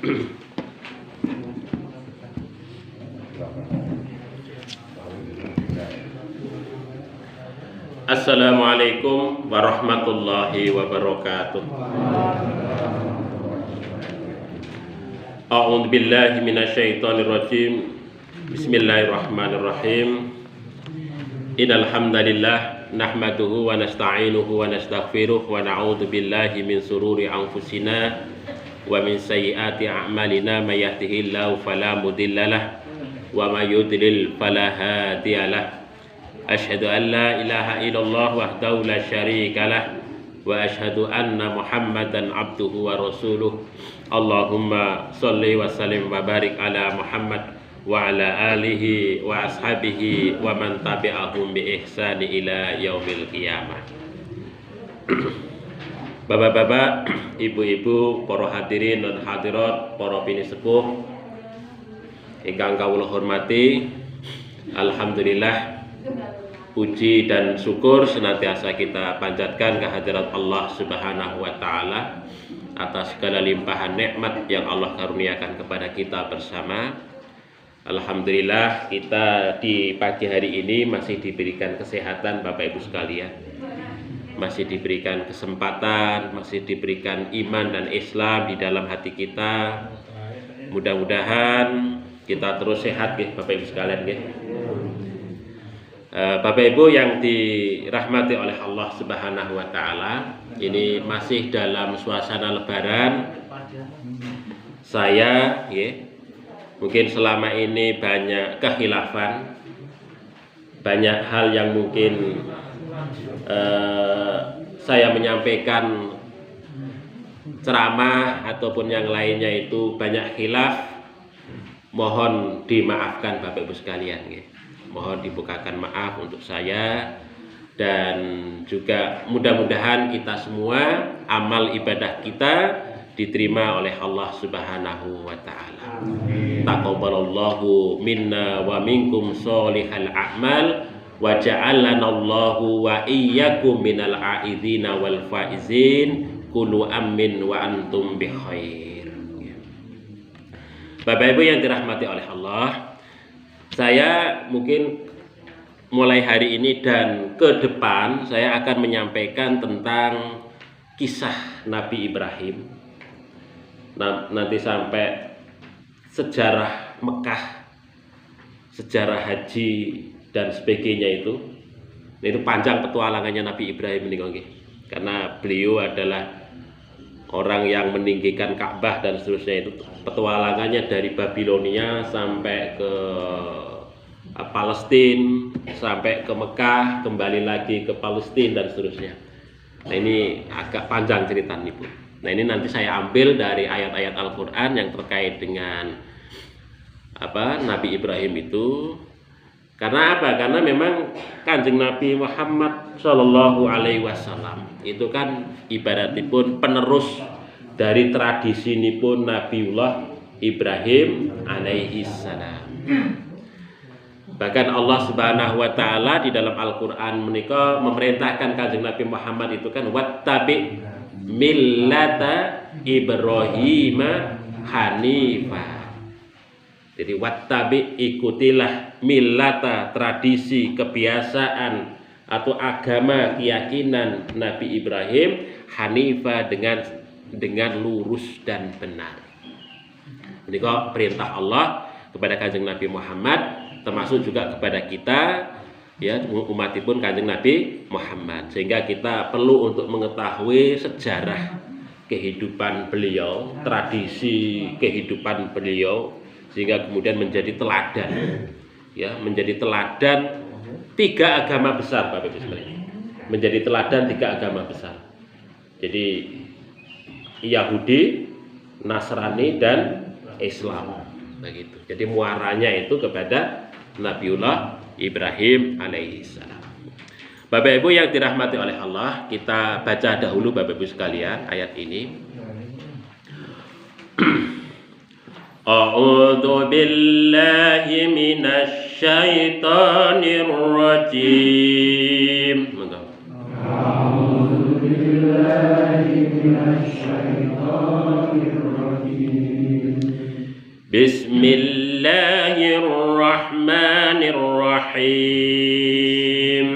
Assalamualaikum warahmatullahi wabarakatuh. A'udzu billahi minasyaitonir rajim. Bismillahirrahmanirrahim. Innal hamdalillah nahmaduhu wa nasta'inuhu wa nastaghfiruh wa na'udzu billahi min sururi anfusina wa min sayyiati a'malina may yahdihillahu fala mudhillalah wa may yudlil fala hadiyalah. Asyhadu an la ilaha illallah wahdahu la syarikalah wa asyhadu anna Muhammadan abduhu wa rasuluh. Allahumma sholli wa sallim wa barik ala Muhammad wa ala alihi wa ashabihi wa man tabi'ahum bi ihsani ila yaumil qiyamah. Bapak-bapak, ibu-ibu, para hadirin dan hadirat, para bini sepuh ingkang kawula hormati, alhamdulillah puji dan syukur senantiasa kita panjatkan kehadirat Allah Subhanahu wa taala atas segala limpahan nikmat yang Allah karuniakan kepada kita bersama. Alhamdulillah kita di pagi hari ini masih diberikan kesehatan Bapak Ibu sekalian, masih diberikan kesempatan, masih diberikan iman dan Islam di dalam hati kita. Mudah-mudahan kita terus sehat ya Bapak Ibu sekalian ya. Bapak Ibu yang dirahmati oleh Allah Subhanahu wa taala, ini masih dalam suasana lebaran. Saya ya, mungkin selama ini banyak kekhilafan, banyak hal yang mungkin saya menyampaikan ceramah ataupun yang lainnya itu banyak khilaf. Mohon dimaafkan Bapak Ibu sekalian ya. Mohon dibukakan maaf untuk saya, dan juga mudah-mudahan kita semua amal ibadah kita diterima oleh Allah Subhanahu wa taala. Taqabbalallahu minna wa minkum sholihal a'mal wa ja'alana Allahu wa iyyakum minal a'idina wal faizin. Kullu amin wa antum bi khair. Bapak Ibu yang dirahmati oleh Allah, saya mungkin mulai hari ini dan ke depan saya akan menyampaikan tentang kisah Nabi Ibrahim. Nanti sampai sejarah Mekah, sejarah haji dan sebagainya itu panjang petualangannya Nabi Ibrahim ini nggih. Karena beliau adalah orang yang meninggikan Ka'bah dan seterusnya, itu petualangannya dari Babilonia sampai ke Palestina, sampai ke Mekah, kembali lagi ke Palestina dan seterusnya. Nah ini agak panjang cerita nih Bu. Nah ini nanti saya ambil dari ayat-ayat Al-Quran yang terkait dengan Nabi Ibrahim itu. Karena apa? Karena memang Kanjeng Nabi Muhammad Shallallahu Alaihi Wasallam itu kan ibaratipun penerus dari tradisi nipun Nabiullah Ibrahim alaihi salam. Bahkan Allah Subhanahu wa taala di dalam Al-Qur'an menika memerintahkan Kanjeng Nabi Muhammad itu kan wattabi millata Ibrahim hanifa. Jadi wattabi, ikutilah millata, tradisi, kebiasaan atau agama, keyakinan Nabi Ibrahim hanifa, dengan lurus dan benar. Ini kok perintah Allah kepada Kanjeng Nabi Muhammad, termasuk juga kepada kita ya, umatipun Kanjeng Nabi Muhammad, sehingga kita perlu untuk mengetahui sejarah kehidupan beliau, tradisi kehidupan beliau, sehingga kemudian menjadi teladan ya, menjadi teladan tiga agama besar Bapak Ibu sekalian. Menjadi teladan tiga agama besar. Jadi Yahudi, Nasrani dan Islam begitu. Jadi muaranya itu kepada Nabiullah Ibrahim alaihissalam. Bapak Ibu yang dirahmati oleh Allah, kita baca dahulu Bapak Ibu sekalian ayat ini. A'udzu billahi minasy syaithanir rajim. A'udzu billahi minasy syaithanir rajim. Bismillahirrahmanirrahim.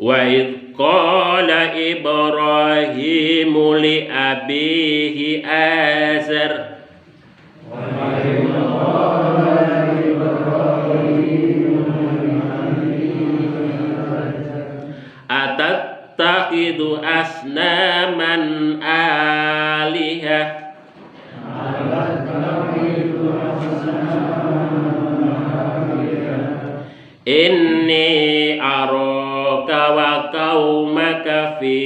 Wa idh qala Ibrahimu li abihi Azar atattakhidhu asnaman alihah inni araka wa qaumaka fi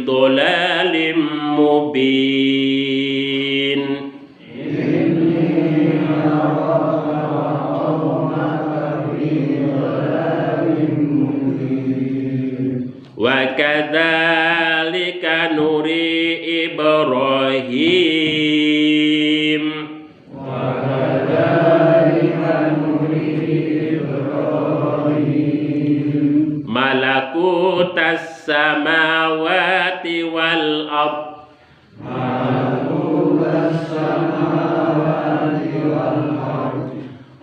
dhalalim mubin. Wa kadzalika nuri Ibrahim malakutas samawati wal ard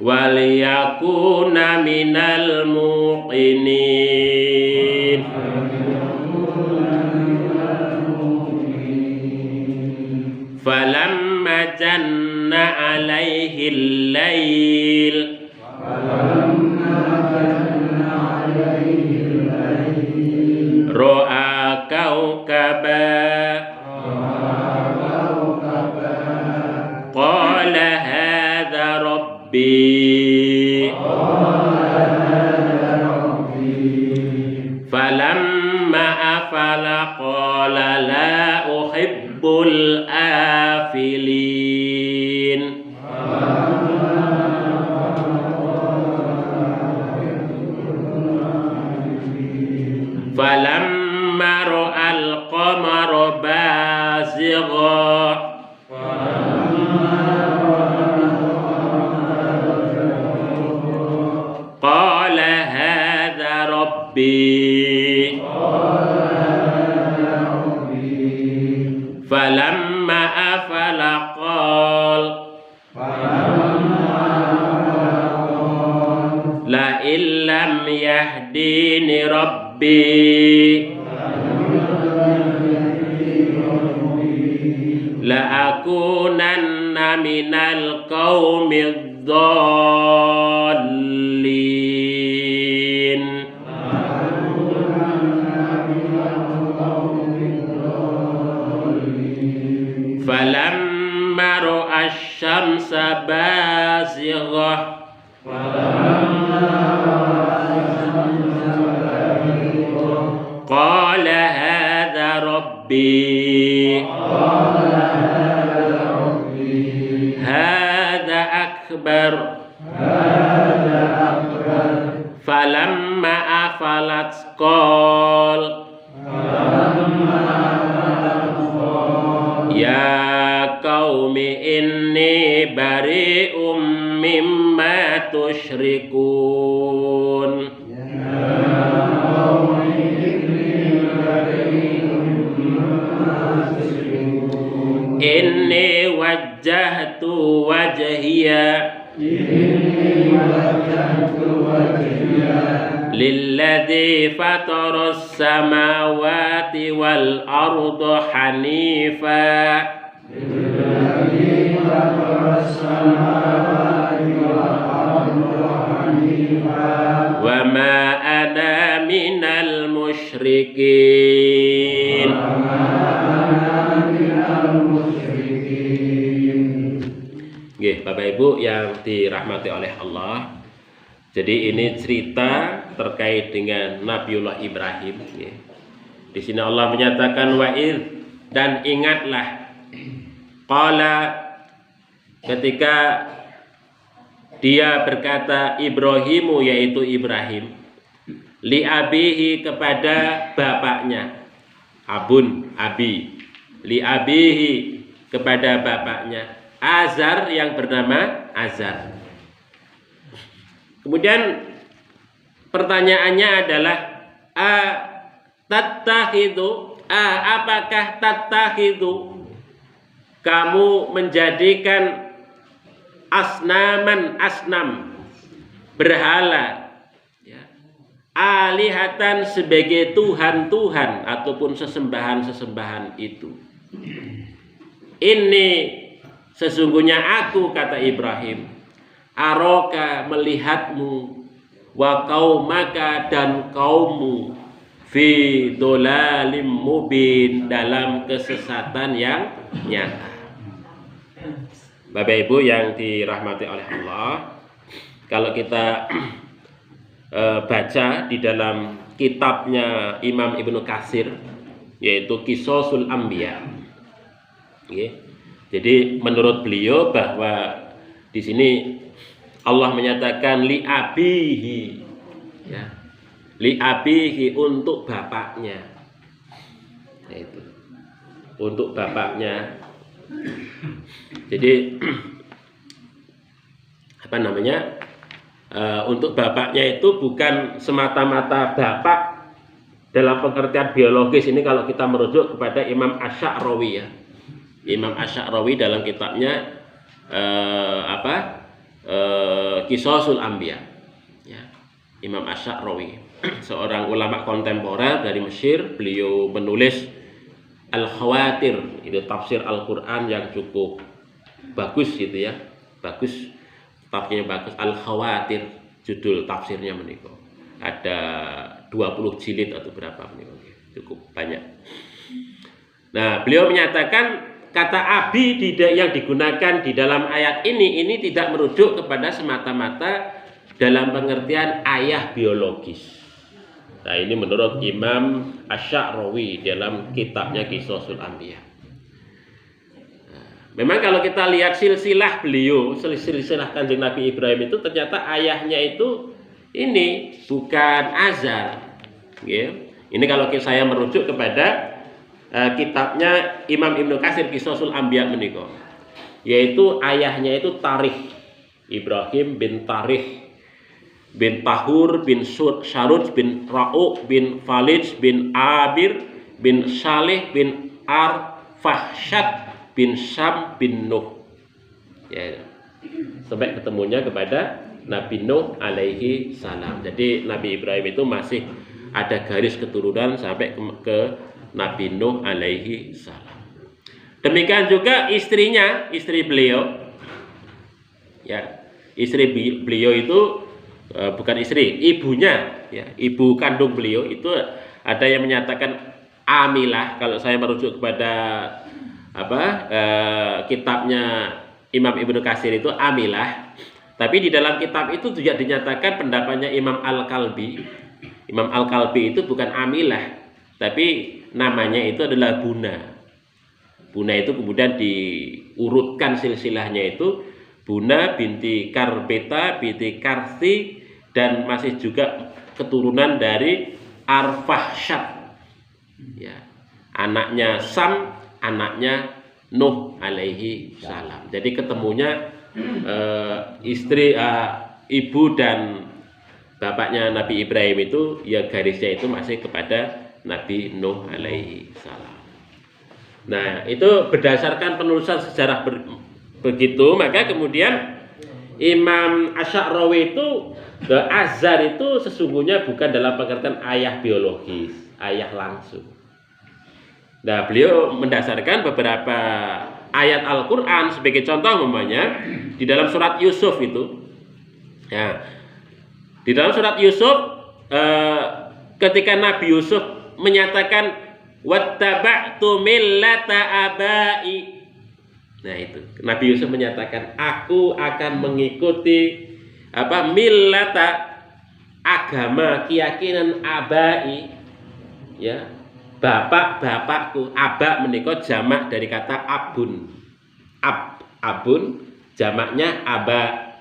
wal yakuna minal muqinin. Falamma janna alaihi al-lail ra'a kawkaba qala hadha rabbi falamma afala qala la uhibbul afilin. Falamma ra'al qamara bazigha qala hadha rabbi falamma afala qala la illam yahdini rabbi la akunanna minal qaumidh dhallin. Falamma ra'a asy-syamsa bazighah qala hadha rabbi hadha akbar falamma afalat qala ya qaumi inni bari'um mimma tusyrikun. Inni wajjahtu wajhiya lilladzi fataras samawati wal arda hanifa wa ma ana minal musyrikin. Nggih, Bapak Ibu yang dirahmati oleh Allah. Jadi ini cerita terkait dengan Nabiullah Ibrahim. Nggih. Di sini Allah menyatakan wa'id, dan ingatlah qala, ketika dia berkata Ibrahimu, yaitu Ibrahim, li abihi, kepada bapaknya, abun abi, li abihi, kepada bapaknya Azar, yang bernama Azar. Kemudian pertanyaannya adalah tattakhidhu apakah tattakhidhu, kamu menjadikan asnam berhala, ya, alihatan sebagai Tuhan ataupun sesembahan itu. Ini sesungguhnya aku, kata Ibrahim, aroka melihatmu, wa qaumaka dan kaummu, fi dolalim mubin dalam kesesatan yang nyata. Bapak Ibu yang dirahmati oleh Allah, kalau kita baca di dalam kitabnya Imam Ibnu Katsir, yaitu Qisasul Anbiya, jadi menurut beliau bahwa di sini Allah menyatakan li abihi, ya, li abihi untuk bapaknya, yaitu untuk bapaknya. Jadi apa namanya, untuk bapaknya itu bukan semata-mata bapak dalam pengertian biologis. Ini kalau kita merujuk kepada Imam Asy-Sya'rawi, ya, Imam Asy-Sya'rawi dalam kitabnya Qisasul Anbiya, ya, Imam Asy-Sya'rawi seorang ulama kontemporer dari Mesir. Beliau menulis Al-Khawatir, itu tafsir Al-Quran yang cukup bagus gitu, ya, bagus, tafsirnya bagus. Al-Khawatir judul tafsirnya menika. Ada 20 jilid atau berapa menika, cukup banyak. Nah, beliau menyatakan kata abi yang digunakan di dalam ayat ini tidak merujuk kepada semata-mata dalam pengertian ayah biologis. Nah, ini menurut Imam Asy-Sya'rawi dalam kitabnya Qisasul Anbiya. Memang kalau kita lihat silsilah beliau, silsilah Kanjeng Nabi Ibrahim itu ternyata ayahnya itu ini bukan Azar, ya. Ini kalau saya merujuk kepada kitabnya Imam Ibnu Katsir Qisasul Anbiya menika, yaitu ayahnya itu Tarikh, Ibrahim bin Tarikh bin Tahur bin Syarud bin Ra'u bin Falij bin Abir bin Salih bin Arfahsyad bin Syam bin Nuh, ya, sampai ketemunya kepada Nabi Nuh alaihi salam. Jadi Nabi Ibrahim itu masih ada garis keturunan sampai ke Nabi Nuh alaihi salam. Demikian juga istrinya, istri beliau, ya, istri beliau itu bukan istri, ibunya, ya, ibu kandung beliau itu ada yang menyatakan Amilah. Kalau saya merujuk kepada kitabnya Imam Ibnu Katsir itu Amilah. Tapi di dalam kitab itu juga dinyatakan pendapatnya Imam Al-Kalbi. Imam Al-Kalbi itu bukan Amilah, tapi namanya itu adalah Buna. Buna itu kemudian diurutkan silsilahnya itu Buna binti Karbeta binti Karsi, dan masih juga keturunan dari Arfahsyad, ya, anaknya Sam, anaknya Nuh alaihi salam. Jadi ketemunya istri, ibu dan bapaknya Nabi Ibrahim itu, ya, garisnya itu masih kepada Nabi Nuh alaihi salam. Nah, itu berdasarkan penulisan sejarah begitu, maka kemudian Imam Asy-Sya'rawi itu Azar itu sesungguhnya bukan dalam pengertian ayah biologis, ayah langsung. Nah, beliau mendasarkan beberapa ayat Al-Quran sebagai contoh, umpamanya di dalam surat Yusuf itu, ya, di dalam surat Yusuf ketika Nabi Yusuf menyatakan wattaba'tu millata abai. Nah, itu Nabi Yusuf menyatakan aku akan mengikuti millata, agama, keyakinan abai, ya, bapak-bapakku. Aba menika jamak dari kata abun. Abun jamaknya aba,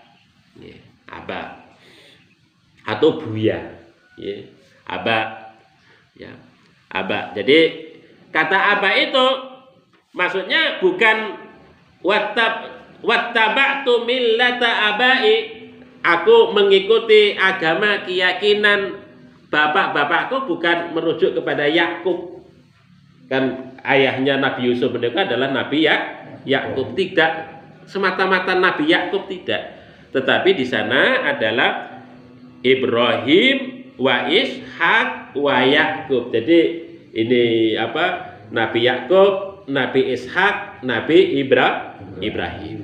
ya, aba atau buya, ya, aba, ya, aba. Jadi kata aba itu maksudnya bukan wattaba'tu millata abai, aku mengikuti agama keyakinan bapak-bapakku, bukan merujuk kepada Yakub, Kan ayahnya Nabi Yusuf menika adalah Nabi Yakub, tidak semata-mata Nabi Yakub, tidak. Tetapi di sana adalah Ibrahim wa Ishak wa Yakub. Jadi ini apa? Nabi Yakub, Nabi Ishak, Nabi Ibrahim.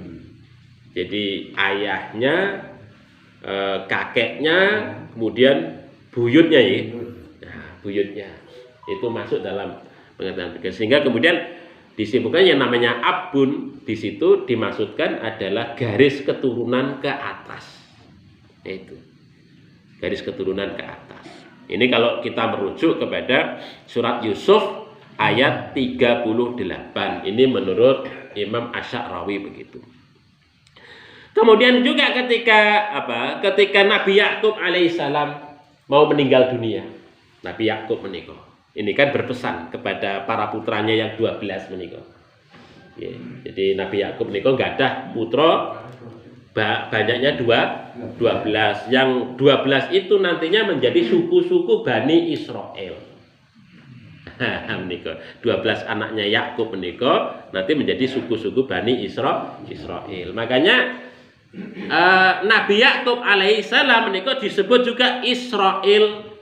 Jadi ayahnya, kakeknya, kemudian buyutnya ya. Nah, buyutnya itu masuk dalam pengetahuan fikih. Sehingga kemudian disebutkan yang namanya abun, di situ dimaksudkan adalah garis keturunan ke atas. Itu garis keturunan ke atas. Ini kalau kita merujuk kepada surat Yusuf ayat 38. Ini menurut Imam Asy-Sya'rawi begitu. Kemudian juga ketika Nabi Yakub alaihissalam mau meninggal dunia, Nabi Yakub menikah. Ini kan berpesan kepada para putranya yang 12 menikah. Ya, jadi Nabi Yakub menikah nggak ada putra, banyaknya 12. Yang 12 itu nantinya menjadi suku-suku Bani Israel. Menikah 12 anaknya Yakub menikah nanti menjadi suku-suku Bani Israel. Makanya Nabi Yakub alaihissalam menikah disebut juga Israel.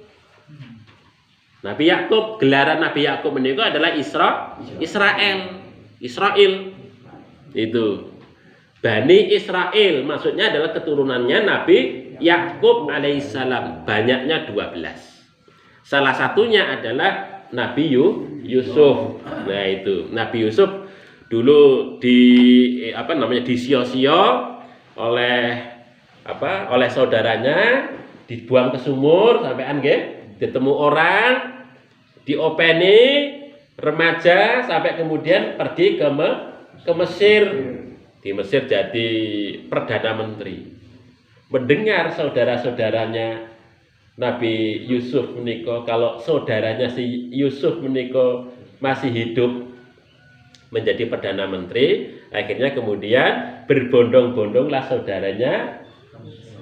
Nabi Yakub, gelaran Nabi Yakub menikah adalah Israel. Itu Bani Israel, maksudnya adalah keturunannya Nabi Yakub alaihissalam, banyaknya 12. Salah satunya adalah Nabi Yusuf. Nah itu Nabi Yusuf dulu disio-sio oleh saudaranya, dibuang ke sumur sampean nggih, ditemu orang, diopeni remaja sampai kemudian pergi ke Mesir. Di Mesir jadi perdana menteri. Mendengar saudara-saudaranya Nabi Yusuf menikah, kalau saudaranya si Yusuf menikah masih hidup menjadi perdana menteri, akhirnya kemudian berbondong-bondonglah saudaranya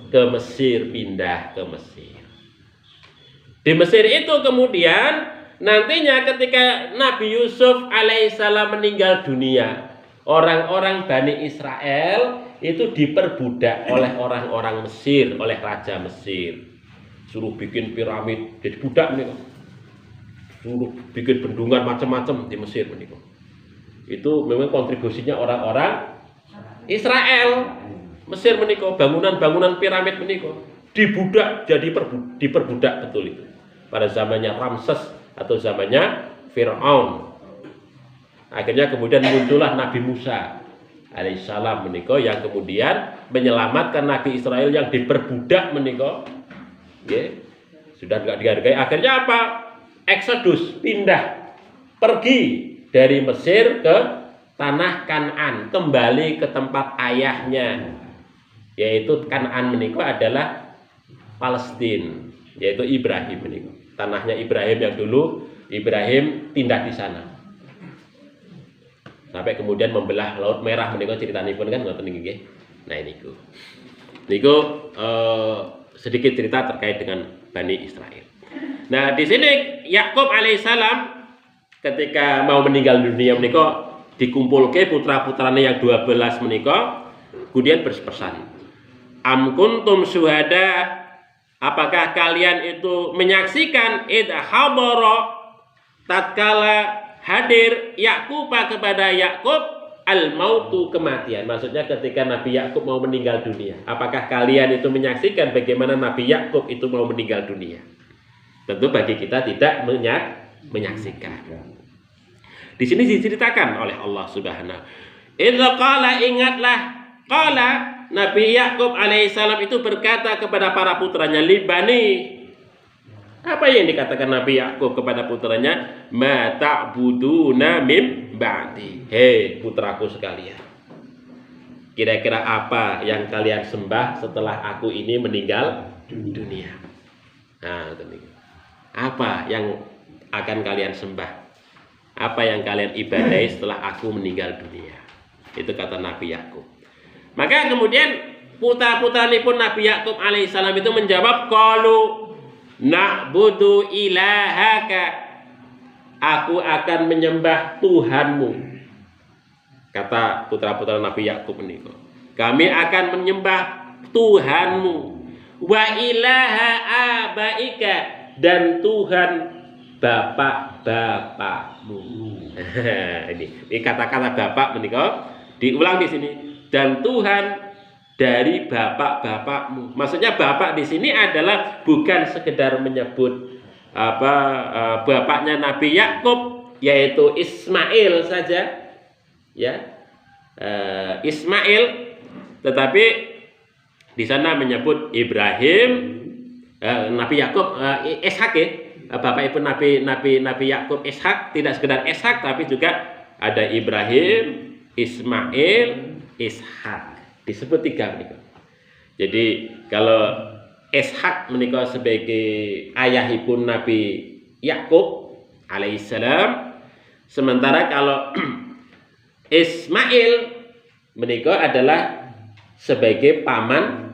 ke Mesir, pindah ke Mesir. Di Mesir itu kemudian nantinya ketika Nabi Yusuf alaihissalam meninggal dunia, orang-orang Bani Israel itu diperbudak oleh orang-orang Mesir, oleh Raja Mesir. Suruh bikin piramid, jadi budak nih. Suruh bikin bendungan macam-macam di Mesir nih. Itu memang kontribusinya orang-orang Israel. Mesir menikah, bangunan-bangunan piramid menikah, dibudak, jadi diperbudak betul itu. Pada zamannya Ramses atau zamannya Fir'aun. Akhirnya kemudian muncullah Nabi Musa alaihissalam menikah yang kemudian menyelamatkan Nabi Israel yang diperbudak menikah. Ya, sudah nggak dihargai. Akhirnya apa? Eksodus, pindah, pergi dari Mesir ke tanah Kan'an, kembali ke tempat ayahnya, yaitu Kan'an menikah adalah Palestina, yaitu Ibrahim menikah. Tanahnya Ibrahim yang dulu Ibrahim pindah di sana. Sampai kemudian membelah Laut Merah menikah, ceritanya pun kan ngoten nggih. Nah niku sedikit cerita terkait dengan Bani Israel. Nah di sini Yakub alaihissalam ketika mau meninggal dunia menikah dikumpulke putra-putranya yang 12 menikah, kemudian berpesan, am kuntum syuhada, apakah kalian itu menyaksikan id hadara, tatkala hadir Yakub kepada Yakub al-mautu, kematian. Maksudnya ketika Nabi Yakub mau meninggal dunia, apakah kalian itu menyaksikan bagaimana Nabi Yakub itu mau meninggal dunia? Tentu bagi kita tidak menyaksikan. Di sini diceritakan oleh Allah Subhanahu. Idza qala, ingatlah, qala Nabi Yakub alaihissalam itu berkata kepada para putranya, libani. Apa yang dikatakan Nabi Yakub kepada putranya? Ma ta'buduna mim ba'di. Hei putraku sekalian, kira-kira apa yang kalian sembah setelah aku ini meninggal dunia? Nah, apa yang akan kalian sembah? Apa yang kalian ibadahi setelah aku meninggal dunia? Itu kata Nabi Yakub. Maka kemudian putra-putranya pun Nabi Yakub alaihissalam itu menjawab, qalu na'budu ilahaka aku akan menyembah Tuhanmu. Kata putra-putra Nabi Yakub menika, kami akan menyembah Tuhanmu, wa ilaha abaika, dan Tuhan bapak-bapakmu. Ini kata-kata bapak menika diulang di sini, dan Tuhan dari bapak-bapakmu. Maksudnya bapak di sini adalah bukan sekedar menyebut bapaknya Nabi Yakub, yaitu Ismail saja, ya, Ismail, tetapi di sana menyebut Ibrahim, Nabi Yakub, Ishak, ya, bapak ibu Nabi Yakub Ishak, tidak sekedar Ishak tapi juga ada Ibrahim, Ismail, Ishak, disebut 3 menika. Jadi kalau Ishak menika sebagai ayahipun Nabi Yakub alaihissalam, sementara kalau Ismail menika adalah sebagai paman.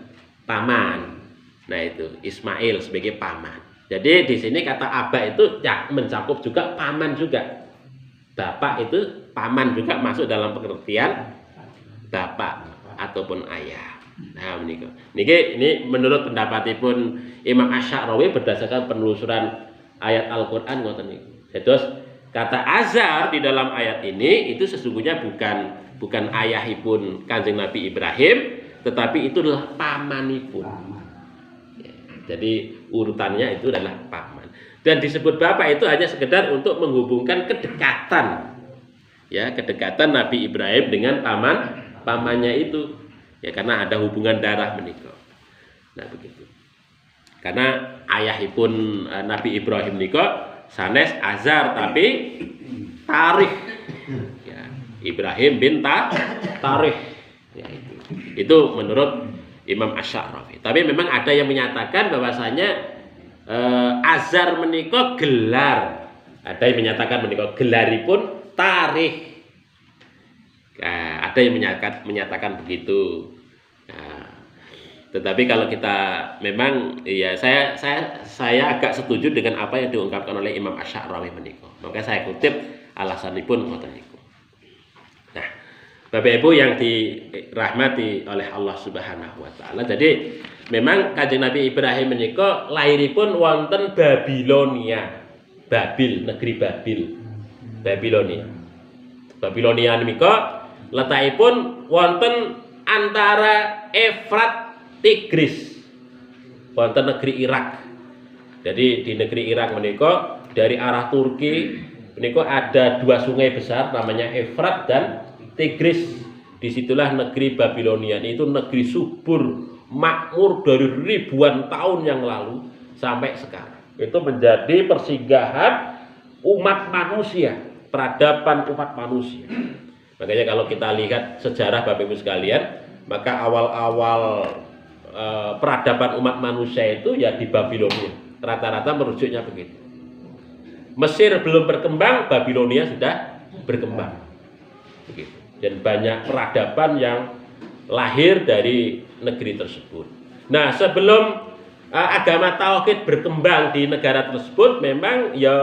Nah itu Ismail sebagai paman. Jadi di sini kata aba itu mencakup juga paman juga. Bapak itu paman juga masuk dalam pengertian bapak ataupun ayah. Nah menika. Ini menurut pendapatipun Imam Asy-Sya'rawi berdasarkan penelusuran ayat Al-Qur'an ngoten niku. Terus kata azar di dalam ayat ini itu sesungguhnya bukan ayahipun Kanjeng Nabi Ibrahim, tetapi itu adalah pamanipun. Ya, jadi urutannya itu adalah paman. Dan disebut bapak itu hanya sekedar untuk menghubungkan kedekatan. Ya, kedekatan Nabi Ibrahim dengan pamannya itu. Ya, karena ada hubungan darah menika. Nah, begitu. Karena ayahipun Nabi Ibrahim menika sanes Azar tapi Tarikh, ya, Ibrahim bin Tarikh, ya, itu menurut Imam Asy-Sya'rawi. Tapi memang ada yang menyatakan bahwasanya Azar menika gelar, ada yang menyatakan menika gelaripun Tarikh. Nah, ada yang menyatakan begitu. Nah, tetapi kalau kita memang, ya saya agak setuju dengan apa yang diungkapkan oleh Imam Asy-Sya'rawi menika. Maka saya kutip alasanipun ngoten niku. Nah, Bapak Ibu yang dirahmati oleh Allah Subhanahu wa taala. Jadi memang Kanjeng Nabi Ibrahim menika lairipun wonten Babilonia. Babil, negeri Babil. Babilonia. Babilonia menika letakipun wonten antara Efrat Tigris, wonten negeri Irak. Jadi di negeri Irak menika dari arah Turki menika ada 2 sungai besar namanya Efrat dan Tigris. Disitulah negeri Babilonia, itu negeri subur, makmur dari ribuan tahun yang lalu sampai sekarang. Itu menjadi persinggahan umat manusia, peradaban umat manusia. Makanya kalau kita lihat sejarah Bapak Ibu sekalian, maka awal-awal peradaban umat manusia itu ya di Babilonia. Rata-rata merujuknya begitu. Mesir belum berkembang, Babilonia sudah berkembang. Begitu. Dan banyak peradaban yang lahir dari negeri tersebut. Nah, sebelum agama tauhid berkembang di negara tersebut, memang ya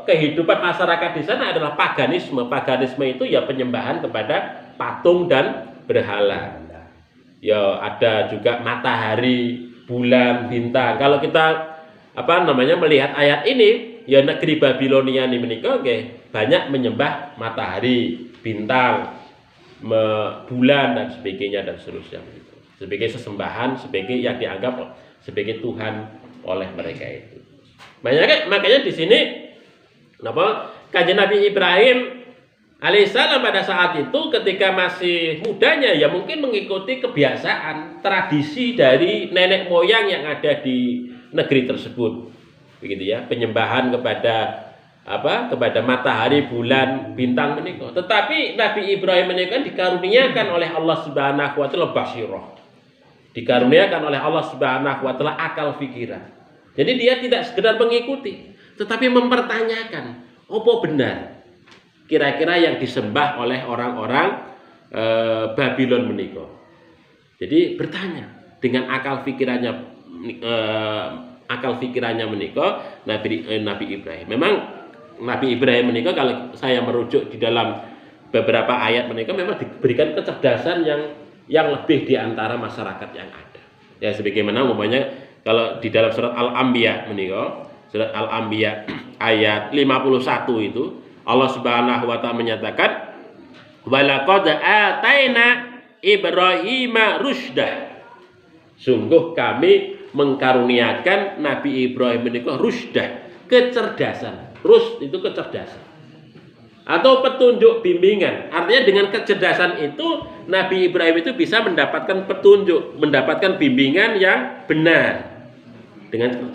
kehidupan masyarakat di sana adalah paganisme. Paganisme itu ya penyembahan kepada patung dan berhala. Ya ada juga matahari, bulan, bintang. Kalau kita melihat ayat ini, ya negeri Babilonia ini menika nggih banyak menyembah matahari, bintang, bulan dan sebagainya dan seterusnya. Sebagai sesembahan, sebagai yang dianggap sebagai Tuhan oleh mereka itu. Makanya di sini Kanjeng Nabi Ibrahim alaihissalam pada saat itu ketika masih mudanya ya mungkin mengikuti kebiasaan tradisi dari nenek moyang yang ada di negeri tersebut, begitu ya, penyembahan kepada matahari, bulan, bintang menika. Tetapi Nabi Ibrahim menika dikaruniakan oleh Allah Subhanahu wa taala basirah, dikaruniakan oleh Allah Subhanahu wa taala akal pikiran. Jadi dia tidak sekedar mengikuti, tetapi mempertanyakan apa benar kira-kira yang disembah oleh orang-orang Babylon menika. Jadi bertanya dengan akal pikirannya menika Nabi Ibrahim. Memang Nabi Ibrahim menika kalau saya merujuk di dalam beberapa ayat menika memang diberikan kecerdasan yang lebih di antara masyarakat yang ada. Ya sebagaimana umpamanya kalau di dalam surat Al-Anbiya menika, surat Al-Anbiya ayat 51 itu Allah Subhanahu wa taala menyatakan walaqad ataina Ibrahima rusdah. Sungguh kami mengkaruniakan Nabi Ibrahim menika rusdah, kecerdasan. Rus itu kecerdasan. Atau petunjuk bimbingan. Artinya dengan kecerdasan itu Nabi Ibrahim itu bisa mendapatkan petunjuk, mendapatkan bimbingan yang benar dengan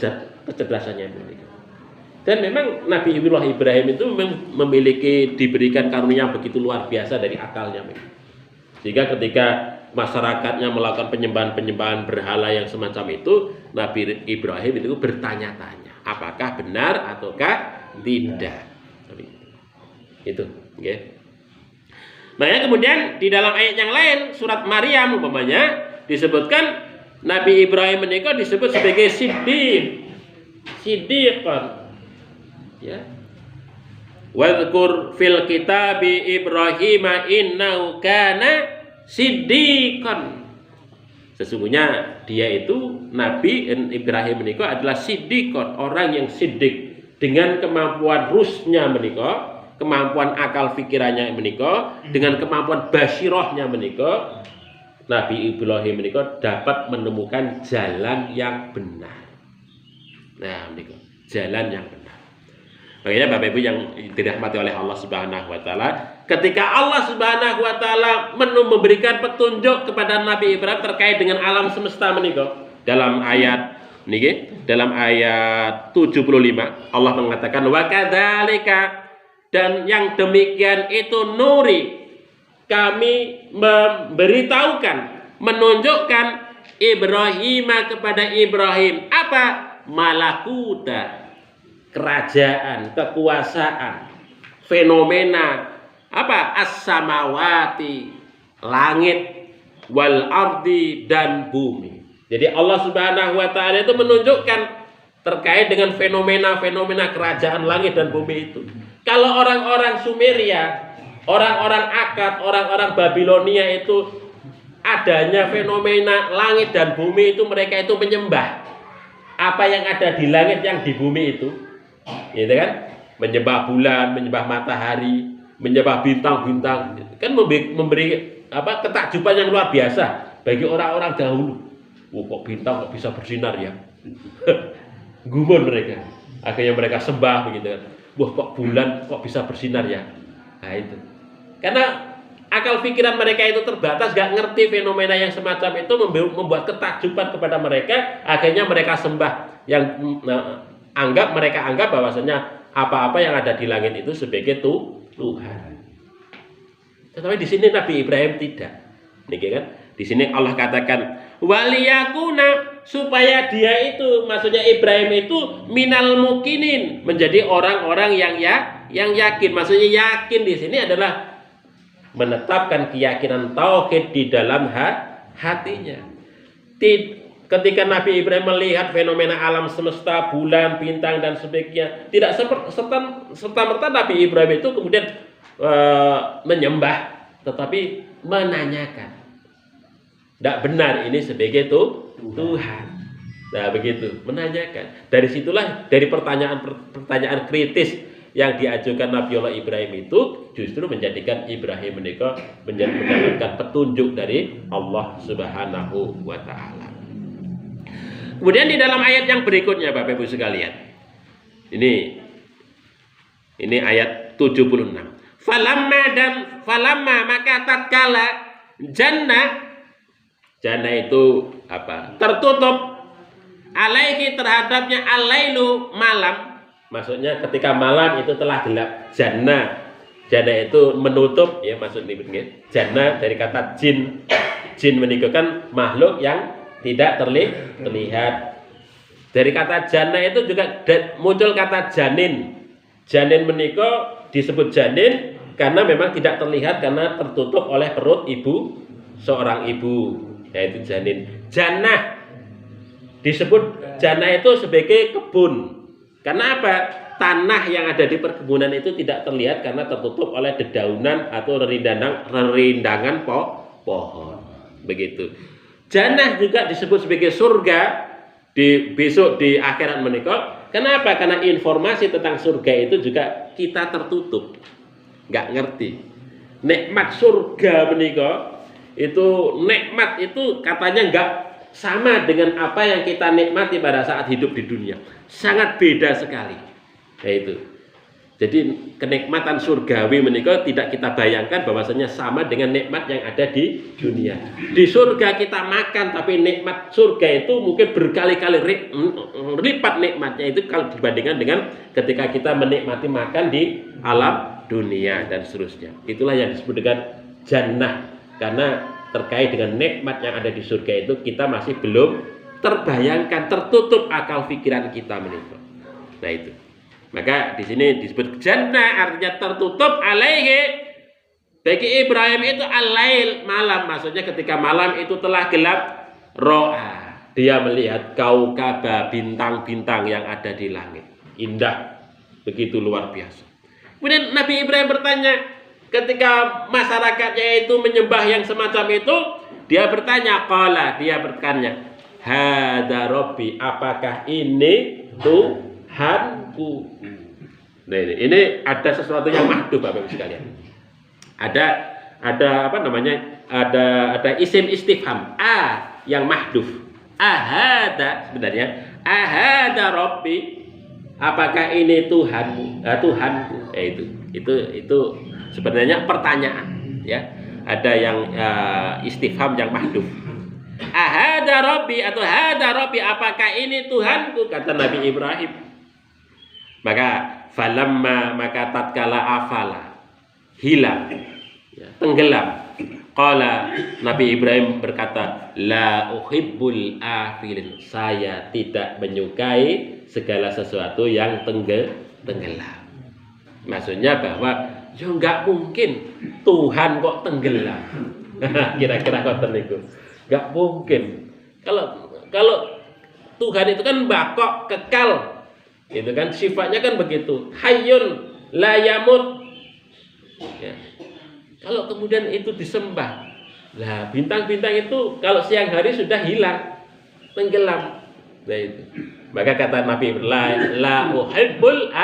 kecerdasannya itu. Dan memang Nabi Ibrahim itu diberikan karunia begitu luar biasa dari akalnya. Sehingga ketika masyarakatnya melakukan penyembahan berhala yang semacam itu, Nabi Ibrahim itu bertanya-tanya, apakah benar ataukah tidak. Itu, okay. Makanya kemudian di dalam ayat yang lain surat Maryam umpamanya disebutkan Nabi Ibrahim menika disebut sebagai siddiqan. Ya. Wadhkur fil kitabi Ibrahim innahu kana siddiqan. Sesungguhnya dia itu Nabi Ibrahim menika adalah siddiqan, orang yang siddiq dengan kemampuan rusnya menika, kemampuan akal pikirannya menika, dengan kemampuan basirohnya menika, Nabi Ibrahim menika dapat menemukan jalan yang benar. Nah, menika jalan yang benar. Makanya Bapak Ibu yang dirahmati oleh Allah Subhanahu wa taala, ketika Allah Subhanahu wa taala memberikan petunjuk kepada Nabi Ibrahim terkait dengan alam semesta menika, dalam ayat niki, dalam ayat 75 Allah mengatakan wa kadzalika, dan yang demikian itu nuri, kami memberitahukan, menunjukkan Ibrahim kepada Ibrahim apa? Malakuta, kerajaan, kekuasaan, fenomena apa? As-samawati, langit, wal ardi, dan bumi. Jadi Allah Subhanahu wa taala itu menunjukkan terkait dengan fenomena-fenomena kerajaan langit dan bumi itu. Kalau orang-orang Sumeria, orang-orang Akkad, orang-orang Babilonia itu adanya fenomena langit dan bumi itu, mereka itu menyembah apa yang ada di langit yang di bumi itu. Gitu kan? Menyembah bulan, menyembah matahari, menyembah bintang-bintang. Kan memberi apa? Ketakjuban yang luar biasa bagi orang-orang dahulu. Kok bintang kok bisa bersinar ya? Gumun mereka. Akhirnya mereka sembah begitu kan. Wah, kok bulan kok bisa bersinar ya? Nah itu. Karena akal pikiran mereka itu terbatas, gak ngerti fenomena yang semacam itu, membuat ketakjuban kepada mereka. Akhirnya mereka sembah yang mereka anggap bahwasanya apa-apa yang ada di langit itu sebagai Tuhan. Tetapi di sini Nabi Ibrahim tidak. Niki kan? Di sini Allah katakan waliyakuna, supaya dia itu, maksudnya Ibrahim itu minal mukinin, menjadi orang-orang yang yakin. Maksudnya yakin di sini adalah menetapkan keyakinan tauhid di dalam hatinya. Ketika Nabi Ibrahim melihat fenomena alam semesta, bulan, bintang dan sebagainya, tidak serta-merta Nabi Ibrahim itu kemudian menyembah, tetapi menanyakan. Tidak benar ini sebagai Tuhan. Nah begitu, menanyakan. Dari situlah, dari pertanyaan kritis yang diajukan Nabi Allah Ibrahim itu justru menjadikan Ibrahim menika mendapatkan petunjuk dari Allah Subhanahu wa taala. Kemudian di dalam ayat yang berikutnya Bapak Ibu sekalian. Ini ayat 76. Falamma maka tatkala jannah itu apa? Tertutup alaihi terhadapnya alailu malam. Maksudnya ketika malam itu telah gelap. Jannah itu menutup ya, maksudnya jannah dari kata jin. Jin menika kan makhluk yang tidak terlihat. Dari kata jannah itu juga muncul kata janin. Janin menika disebut janin karena memang tidak terlihat karena tertutup oleh perut seorang ibu, yaitu janin. Jannah disebut jannah itu sebagai kebun Karena apa? Tanah yang ada di perkebunan itu tidak terlihat karena tertutup oleh dedaunan atau rerindangan pohon. Begitu. Jannah juga disebut sebagai surga besok di akhirat menikah. Kenapa? Karena informasi tentang surga itu juga kita tertutup, nggak ngerti. Nikmat surga menikah itu, nikmat itu katanya nggak sama dengan apa yang kita nikmati pada saat hidup di dunia. Sangat beda sekali. Ya itu. Jadi kenikmatan surgawi menikah tidak kita bayangkan bahwasanya sama dengan nikmat yang ada di dunia. Di surga kita makan, tapi nikmat surga itu mungkin berkali-kali lipat nikmatnya itu kalau dibandingkan dengan ketika kita menikmati makan di alam dunia dan seterusnya. Itulah yang disebut dengan jannah, karena terkait dengan nikmat yang ada di surga itu kita masih belum terbayangkan, tertutup akal pikiran kita menikah. Nah itu. Maka di sini disebut jannah artinya tertutup alaihi. Bagi Ibrahim itu al-lail, malam, maksudnya ketika malam itu telah gelap, ro'a, dia melihat kaukaba, bintang-bintang yang ada di langit. Indah, begitu luar biasa. Kemudian Nabi Ibrahim bertanya, ketika masyarakatnya itu menyembah yang semacam itu, dia bertanya, dia bertanya, hada Rabbi, apakah ini Tuhanku? Nah ini ada sesuatu yang mahdhuf Bapak Ibu sekalian. Ada apa namanya? Ada isim istifham yang mahdhuf. Ahada, sebenarnya ahada Rabbi, apakah ini Tuhanmu? Tuhanku. Itu sebenarnya pertanyaan, ya. Ada yang istifham yang mahdhuf. Ahada Rabbi atau hada Rabbi, apakah ini Tuhanku? Kata Nabi Ibrahim. Maka tatkala afala, hilang, ya, tenggelam. Qala, Nabi Ibrahim berkata, la uhibbul afilin, saya tidak menyukai segala sesuatu yang tenggelam. Maksudnya bahwa ya enggak mungkin Tuhan kok tenggelam. Kira-kira ngoten niku. Enggak mungkin. Kalau Tuhan itu kan bakok, kekal. Itu kan sifatnya kan begitu, hayyun la yamut, ya. Kalau kemudian itu disembah, lah bintang-bintang itu kalau siang hari sudah hilang, tenggelam. Nah itu. Maka kata Nabi, la uhibbul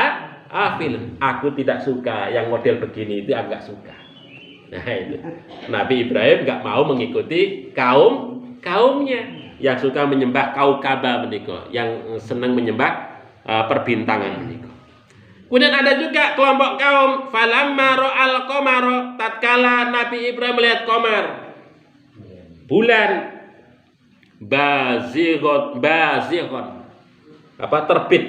afil, aku tidak suka yang model begini, itu agak suka. Nah itu. Nabi Ibrahim enggak mau mengikuti kaumnya yang suka menyembah kaukaba menika, yang senang menyembah perbintangan menika. Kemudian ada juga kelompok kaum falamma ra'al qamara, tatkala Nabi Ibrahim melihat qamar, bulan bazighon, terbit.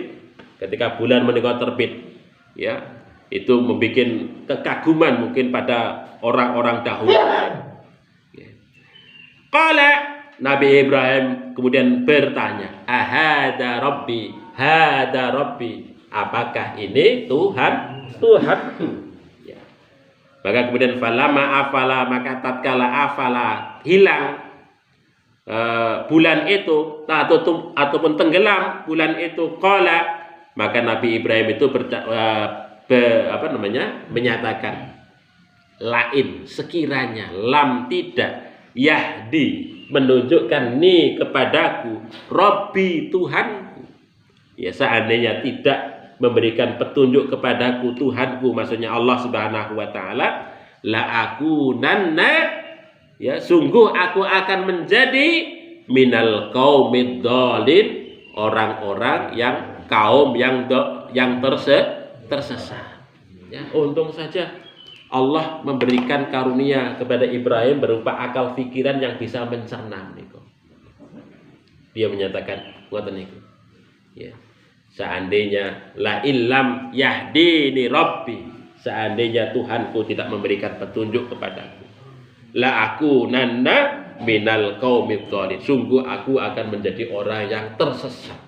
Ketika bulan menika terbit, ya, itu membuat kekaguman mungkin pada orang-orang dahulu. Qala, Nabi Ibrahim kemudian bertanya, ahada Rabbi, hada Rabbi, apakah ini Tuhanku? Ya. Maka kemudian falama afala, maka tatkala afala, hilang bulan itu ataupun tenggelam bulan itu, qala, maka Nabi Ibrahim itu menyatakan, lain, sekiranya, lam, tidak, yahdi, menunjukkan ni kepadaku, Rabbi, Tuhanku, ya, seandainya tidak memberikan petunjuk kepadaku Tuhanku, maksudnya Allah Subhanahu wa taala, la akunanna, ya, sungguh aku akan menjadi minal qaumid dhalin, orang-orang yang kaum yang tersesat. Ya, untung saja Allah memberikan karunia kepada Ibrahim berupa akal pikiran yang bisa mencerna niku. Dia menyatakan ngoten niku. Ya. Seandainya la illam yahdini rabbi, seandainya Tuhanku tidak memberikan petunjuk kepadaku, la aku nanna minal qaumid dhalin, sungguh aku akan menjadi orang yang tersesat.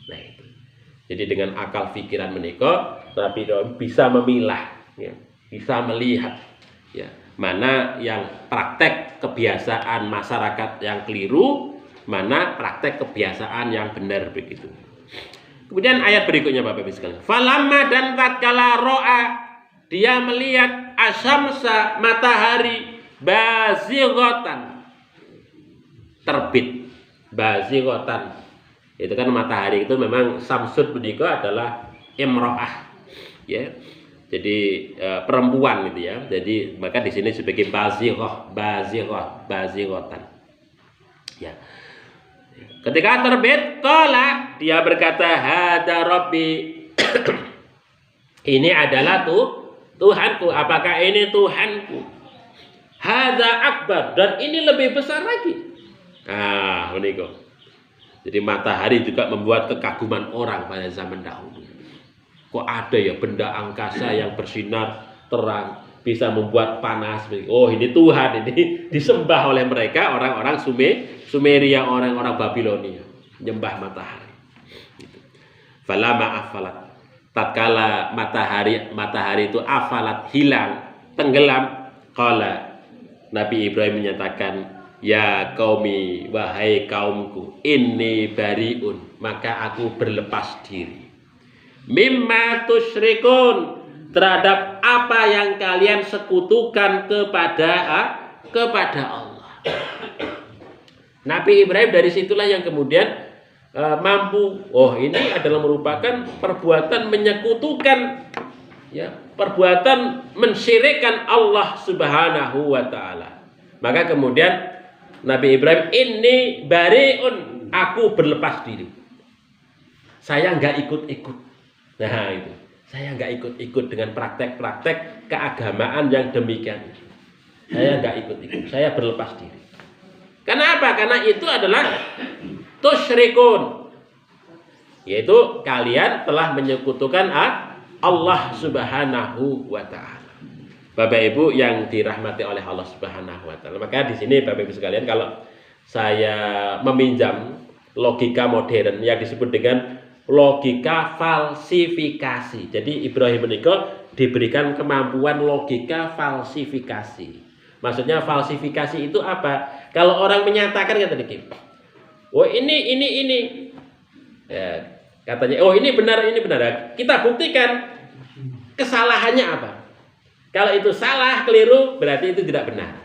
Nah itu. Jadi dengan akal pikiran menika Nabi Ibrahim bisa memilah, ya, bisa melihat, ya, mana yang praktek kebiasaan masyarakat yang keliru, mana praktek kebiasaan yang benar begitu. Kemudian ayat berikutnya Bapak Ibu sekalian. Falamma dan tatkala ro'a, dia melihat asyamsa, matahari, bazighatan, terbit, bazighatan. Itu kan matahari itu memang samsud menika adalah imro'ah, ya. Jadi perempuan gitu ya. Jadi maka di sini sebagai bazighatan. Ya. Ketika terbit, qala, dia berkata, hada rabbi. Ini adalah Tuhanku. Apakah ini Tuhanku? Hada akbar, dan ini lebih besar lagi. Nah, menika. Jadi matahari juga membuat kekaguman orang pada zaman dahulu. Kok ada ya benda angkasa yang bersinar terang, bisa membuat panas. Oh, ini Tuhan, ini disembah oleh mereka orang-orang Sumeria, orang-orang Babilonia, menyembah matahari. Falama afalat, tatkala matahari itu afalat, hilang, tenggelam, qala, Nabi Ibrahim menyatakan, ya qaumi, wahai kaumku, inni bariun, maka aku berlepas diri, mimma tusyrikun, terhadap apa yang kalian sekutukan kepada Allah. Nabi Ibrahim dari situlah yang kemudian mampu, oh ini adalah merupakan perbuatan menyekutukan, ya, perbuatan mensyirikkan Allah Subhanahu wa taala. Maka kemudian Nabi Ibrahim, ini bariun, aku berlepas diri. Saya nggak ikut-ikut. Nah itu, saya nggak ikut-ikut dengan praktek-praktek keagamaan yang demikian. Saya nggak ikut-ikut, saya berlepas diri. Karena apa? Karena itu adalah tusyrikun, yaitu kalian telah menyekutukan Allah Subhanahu wa taala. Bapak Ibu yang dirahmati oleh Allah Subhanahu wa taala. Maka di sini Bapak Ibu sekalian, kalau saya meminjam logika modern yang disebut dengan logika falsifikasi. Jadi Ibrahim menika diberikan kemampuan logika falsifikasi. Maksudnya falsifikasi itu apa? Kalau orang menyatakan kata dikit, oh ini, ya, katanya, oh ini benar. Kita buktikan kesalahannya apa. Kalau itu salah, keliru, berarti itu tidak benar.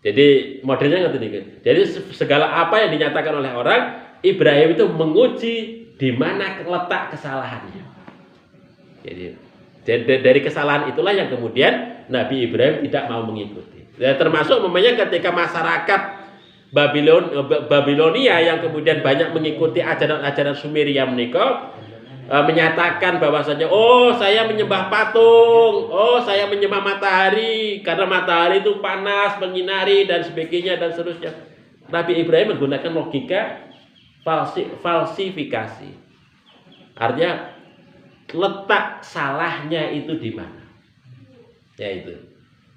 Jadi modelnya ngerti dikit. Jadi segala apa yang dinyatakan oleh orang, Ibrahim itu menguji di mana letak kesalahannya. Jadi dari kesalahan itulah yang kemudian Nabi Ibrahim tidak mau mengikuti. Ya, termasuk memangnya ketika masyarakat Babilonia yang kemudian banyak mengikuti ajaran-ajaran Sumeria menika, menyatakan bahwasanya, oh saya menyembah patung, oh saya menyembah matahari karena matahari itu panas, menyinari dan sebagainya dan seterusnya. Nabi Ibrahim menggunakan logika falsifikasi. Artinya letak salahnya itu di mana? Ya itu.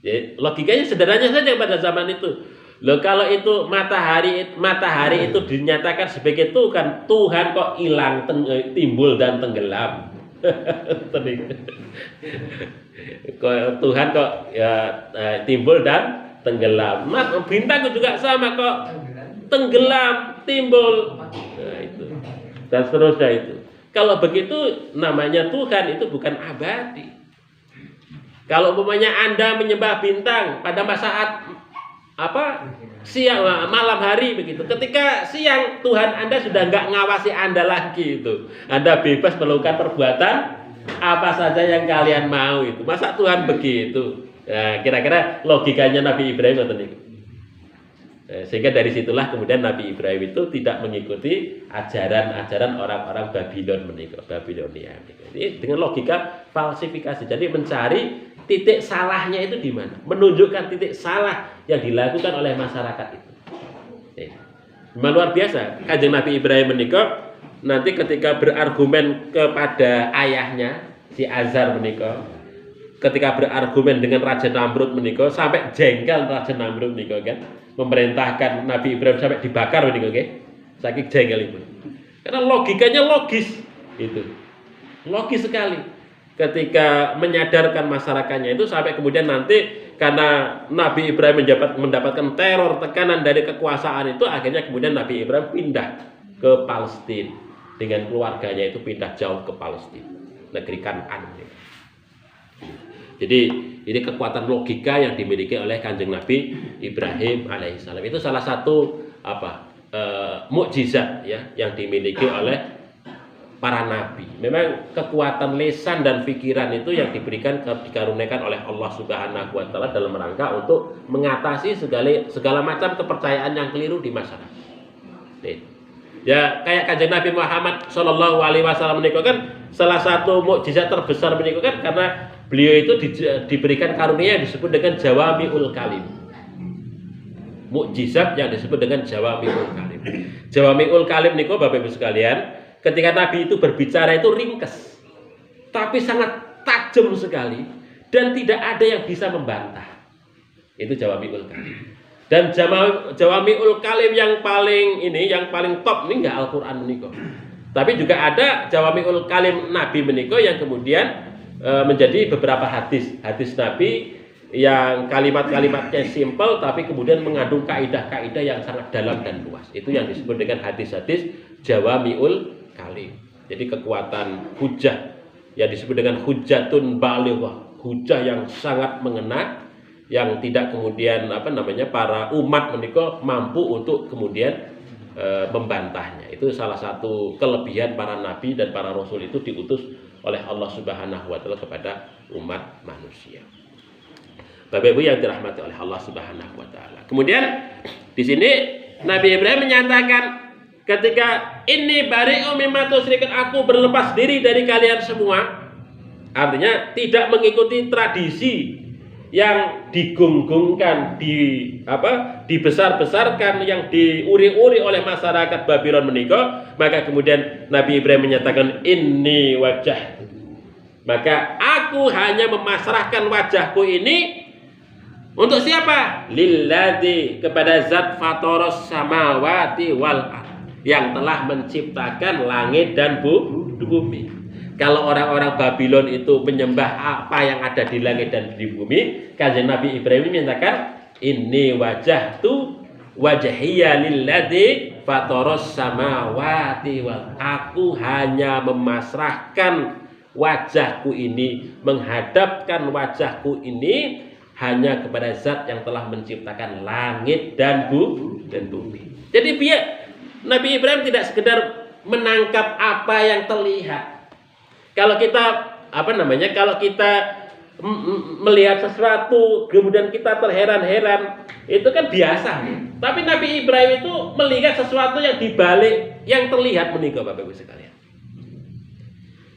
Jadi, logikanya sederhana saja pada zaman itu. Loh, kalau itu matahari itu dinyatakan sebagai Tuhan kok hilang, timbul dan tenggelam. Tuhan kok ya, timbul dan tenggelam. Bintang juga sama kok tenggelam, timbul. Nah, itu. Dan seterusnya itu. Kalau begitu namanya Tuhan itu bukan abadi. Kalau umpamanya Anda menyembah bintang pada saat siang, malam hari begitu. Ketika siang Tuhan Anda sudah nggak ngawasi Anda lagi itu. Anda bebas melakukan perbuatan apa saja yang kalian mau itu. Masa Tuhan begitu? Nah, kira-kira logikanya Nabi Ibrahim itu. Sehingga dari situlah kemudian Nabi Ibrahim itu tidak mengikuti ajaran-ajaran orang-orang Babilonia. Jadi dengan logika falsifikasi. Jadi mencari titik salahnya itu di mana? Menunjukkan titik salah yang dilakukan oleh masyarakat itu. Memang luar biasa. Kanjeng Nabi Ibrahim menika nanti ketika berargumen kepada ayahnya si Azar menika, ketika berargumen dengan Raja Namrud menika sampai jengkel Raja Namrud menika kan, memerintahkan Nabi Ibrahim sampai dibakar menika nggih. Saking jengkel itu. Karena logikanya logis itu. Logis sekali. Ketika menyadarkan masyarakatnya itu sampai kemudian nanti karena Nabi Ibrahim mendapatkan teror tekanan dari kekuasaan itu, akhirnya kemudian Nabi Ibrahim pindah ke Palestina. dengan keluarganya itu pindah jauh ke Palestina, negeri Kan'an. Jadi ini kekuatan logika yang dimiliki oleh Kanjeng Nabi Ibrahim alaihissalam. Itu salah satu mukjizat ya yang dimiliki oleh para nabi. Memang kekuatan lisan dan pikiran itu yang dikaruniakan oleh Allah Subhanahu wa taala dalam rangka untuk mengatasi segala macam kepercayaan yang keliru di masyarakat. Ya kayak Kanjeng Nabi Muhammad sallallahu alaihi wasallam menika kan salah satu mukjizat terbesar menika kan karena beliau itu diberikan karunia yang disebut dengan jawami'ul kalim. Mukjizat yang disebut dengan jawami'ul kalim. Jawami'ul kalim niku Bapak Ibu sekalian, ketika Nabi itu berbicara itu ringkes, tapi sangat tajam sekali dan tidak ada yang bisa membantah. Itu jawami'ul kalim. Dan jawami'ul kalim yang paling top ini enggak Al-Qur'an menika. Tapi juga ada jawami'ul kalim Nabi menika yang kemudian menjadi beberapa hadis Nabi yang kalimat-kalimatnya simpel tapi kemudian mengandung kaidah-kaidah yang sangat dalam dan luas. Itu yang disebut dengan hadis-hadis jawami'ul kalim. Jadi kekuatan hujah yang disebut dengan hujjatun balighah, hujah yang sangat mengena, yang tidak kemudian para umat menika mampu untuk kemudian membantahnya. Itu salah satu kelebihan para nabi dan para rasul itu diutus oleh Allah Subhanahu wa taala kepada umat manusia. Bapak Ibu yang dirahmati oleh Allah Subhanahu wa taala. Kemudian di sini Nabi Ibrahim menyatakan ketika ini bari'u mimma tusyrikun, aku berlepas diri dari kalian semua. Artinya tidak mengikuti tradisi yang digonggongkan, dibesar-besarkan, yang diuri-uri oleh masyarakat Babylon menika. Maka kemudian Nabi Ibrahim menyatakan inni wajah, maka aku hanya memasrahkan wajahku ini untuk siapa? Lilladzi, kepada zat fatoros samawati wal ard, yang telah menciptakan langit dan bumi. Kalau orang-orang Babylon itu menyembah apa yang ada di langit dan di bumi, Kanjeng Nabi Ibrahim menyatakan inni wajahtu wajhiya lilladzi fatoros samawati wal, aku hanya memasrahkan wajahku ini, menghadapkan wajahku ini hanya kepada zat yang telah menciptakan langit dan bumi. Jadi Nabi Ibrahim tidak sekedar menangkap apa yang terlihat. Kalau kita kalau kita melihat sesuatu kemudian kita terheran-heran, itu kan biasa. Tapi Nabi Ibrahim itu melihat sesuatu yang dibalik yang terlihat menika Bapak Ibu sekalian.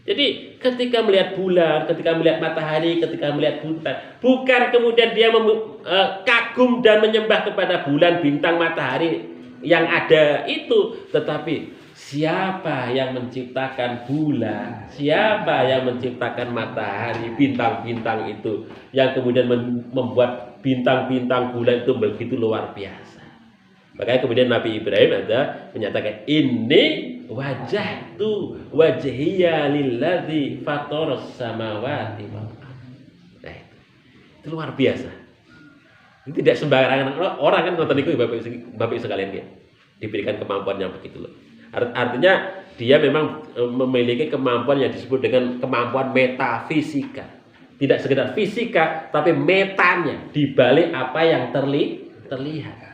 Jadi ketika melihat bulan, ketika melihat matahari, ketika melihat bulan, bukan kemudian dia kagum dan menyembah kepada bulan, bintang, matahari yang ada itu, tetapi siapa yang menciptakan bulan, siapa yang menciptakan matahari, bintang-bintang itu, yang kemudian membuat bintang-bintang bulan itu begitu luar biasa. Makanya kemudian Nabi Ibrahim menyatakan ini wajahtu wajhiya lilladzi fatoros samawati wal ard. Nah, itu luar biasa. Ini tidak sembarangan orang kan nonton itu Bapak sekalian ya. Diberikan kemampuan yang begitu loh. Artinya dia memang memiliki kemampuan yang disebut dengan kemampuan metafisika. Tidak sekedar fisika, tapi metanya dibalik apa yang terlihat.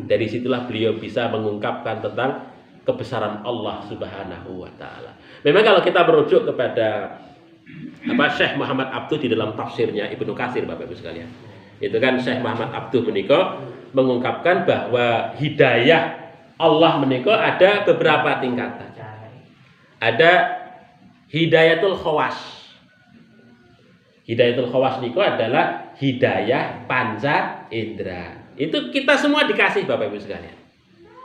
Dari situlah beliau bisa mengungkapkan tentang kebesaran Allah Subhanahu wa taala. Memang kalau kita merujuk kepada Syekh Muhammad Abduh di dalam tafsirnya Ibnu Katsir Bapak Ibu sekalian. Itu kan Syekh Muhammad Abduh menika mengungkapkan bahwa hidayah Allah menika ada beberapa tingkatan. Ada hidayatul khawas. Hidayatul khawas niku adalah hidayah panca indera. Itu kita semua dikasih Bapak Ibu sekalian.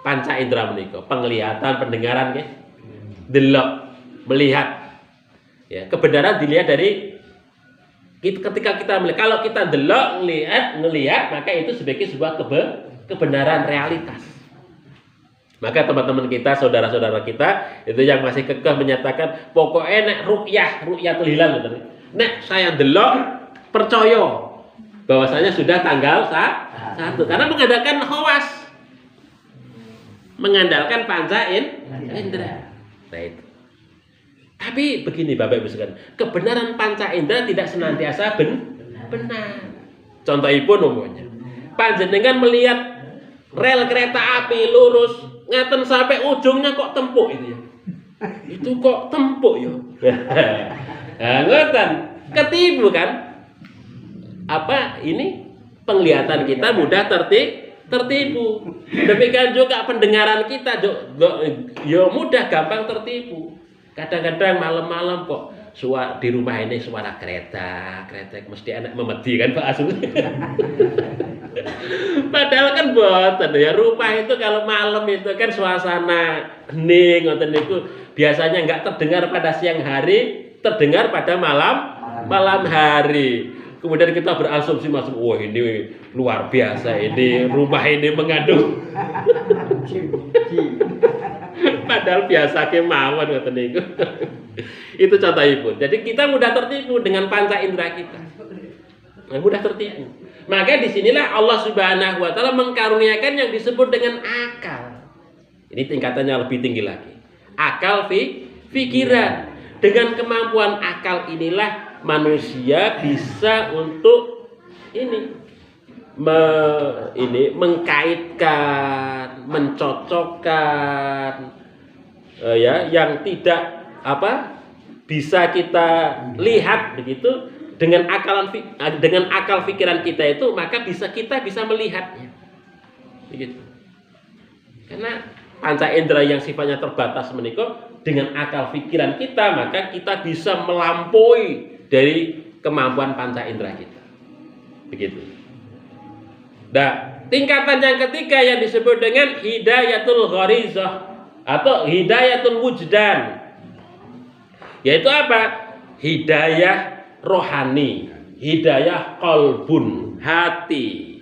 Panca indera menika, penglihatan, pendengaran nggih. Delok, melihat. Ya, kebenaran dilihat dari ketika kita melihat. Kalau kita delok, ngelihat, maka itu sebagai sebuah kebenaran realitas. Maka teman-teman kita, saudara-saudara kita itu yang masih kekeh menyatakan pokoknya nek ru'yatul hilal betul. Nek saya delok percaya bahwasanya sudah tanggal 1 karena mengandalkan khawas. Mengandalkan panca indera. Nah itu. Tapi begini Bapak Ibu sekalian, kebenaran panca indera tidak senantiasa benar. Contohipun umumnya, panjenengan melihat rel kereta api lurus, ngaten sampai ujungnya kok tempuk itu ya. Itu kok tempuk ya. Nah, ngoten, ketipu kan? Apa ini? Penglihatan kita mudah tertipu. Demikian juga pendengaran kita yo mudah gampang tertipu. Kadang-kadang malam-malam kok di rumah ini suara kereta mesti enak memedi kan Pak Asu. Padahal kan boten ya, rumah itu kalau malam itu kan suasana hening ngoten niku biasanya enggak terdengar pada siang hari, terdengar pada malam hari. Kemudian kita berasumsi masuk, wah ini luar biasa, ini rumah ini mengandung. Padahal biasa kemawon ngoten niku. Itu contoh ibu. Jadi kita mudah tertipu dengan panca indera kita. Mudah tertipu. Maka disinilah Allah Subhanahu wa taala mengkaruniakan yang disebut dengan akal. Ini tingkatannya lebih tinggi lagi. Akal pikiran. Dengan kemampuan akal inilah manusia bisa untuk mengkaitkan, mencocokkan yang tidak bisa kita lihat begitu dengan akal pikiran kita itu, maka kita bisa melihatnya begitu. Karena panca indera yang sifatnya terbatas menika dengan akal pikiran kita, maka kita bisa melampaui dari kemampuan panca indera kita. Begitu. Nah, tingkatan yang ketiga yang disebut dengan hidayatul gharizah atau hidayatul wujdan. Yaitu apa? Hidayah rohani, hidayah qalbun, hati.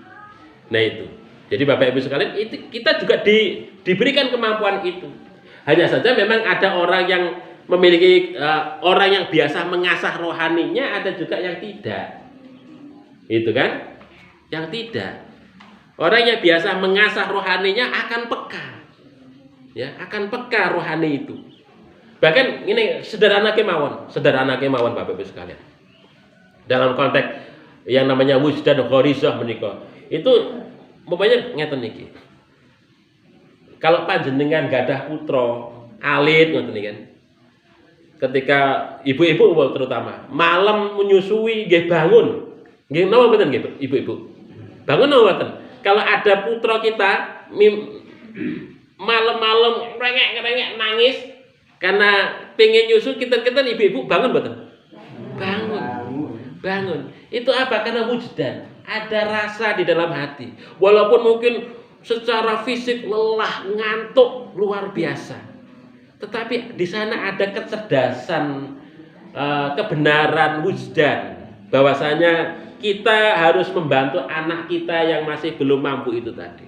Nah itu. Jadi Bapak Ibu sekalian, itu kita juga diberikan kemampuan itu. Hanya saja memang ada orang yang memiliki orang yang biasa mengasah rohaninya, ada juga yang tidak. Itu kan? Yang tidak. Orang yang biasa mengasah rohaninya akan peka. Ya, akan peka rohani itu. Bahkan ini sederhana kemawon Bapak Ibu sekalian. Dalam konteks yang namanya wujdan gharizah menika, itu umpamanya ngeten niki. Kalau panjenengan gadah putra alit ngoten niki kan. Ketika ibu-ibu terutama malam menyusui nggih bangun. Nggih napa mboten nggih ibu-ibu? Bangun napa mboten? Kalau ada putra kita malam-malam rengek-rengek nangis karena pengen nyusu, kita ibu-ibu bangun mboten? Bangun. Itu apa? Karena wujdan. Ada rasa di dalam hati. Walaupun mungkin secara fisik lelah, ngantuk luar biasa, tetapi di sana ada kecerdasan, kebenaran wujdan, bahwasanya kita harus membantu anak kita yang masih belum mampu itu tadi.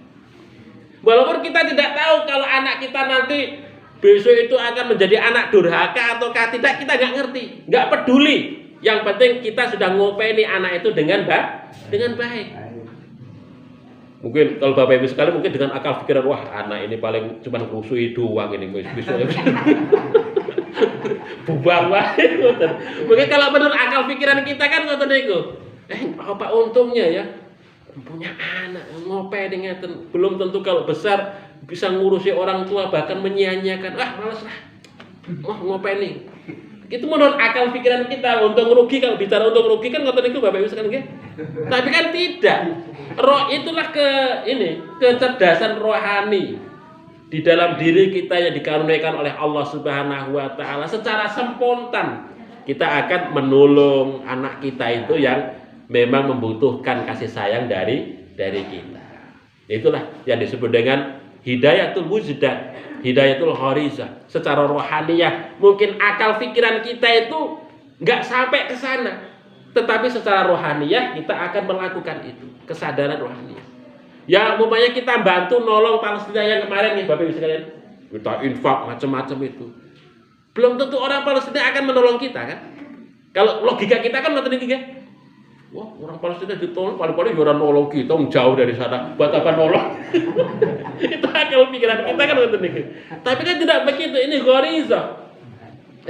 Walaupun kita tidak tahu kalau anak kita nanti besok itu akan menjadi anak durhaka ataukah tidak, kita nggak ngerti, nggak peduli. Yang penting kita sudah ngopeni anak itu dengan baik. Mungkin kalau Bapak Ibu sekalian mungkin dengan akal pikiran, wah anak ini paling cuma rusui doang ini besok bubar wae. Mungkin kalau menurut akal pikiran kita kan ngoten niku. Apa untungnya ya punya anak ngopeni ngeten, belum tentu kalau besar bisa ngurusi orang tua, bahkan menyia-nyiakan. Males lah. Ngopeni. Itu menurut akal pikiran kita, untung rugi. Kalau bicara untung rugi kan ngoten niku Bapak Ibu sekalian nggih. Tapi kan tidak. Roh itulah kecerdasan rohani di dalam diri kita yang dikaruniakan oleh Allah Subhanahu wa taala. Secara spontan kita akan menolong anak kita itu yang memang membutuhkan kasih sayang dari kita. Itulah yang disebut dengan hidayatul wujdan, hidayatul gharizah. Secara rohaniyah mungkin akal pikiran kita itu nggak sampai ke sana, tetapi secara rohaniyah kita akan melakukan itu, kesadaran rohaniyah. Ya umpamanya kita bantu nolong Palestina yang kemarin nih Bapak Ibu sekalian, kita infak macam-macam itu, belum tentu orang Palestina akan menolong kita kan. Kalau logika kita kan ngoten iki nggih. Wah, orang Palestina ditolong, paling-paling orang nolong kita, jauh dari sana. Buat apa nolong? Itu akal pikiran kita kan gitu nih. Tapi kan tidak begitu. Ini gharizah.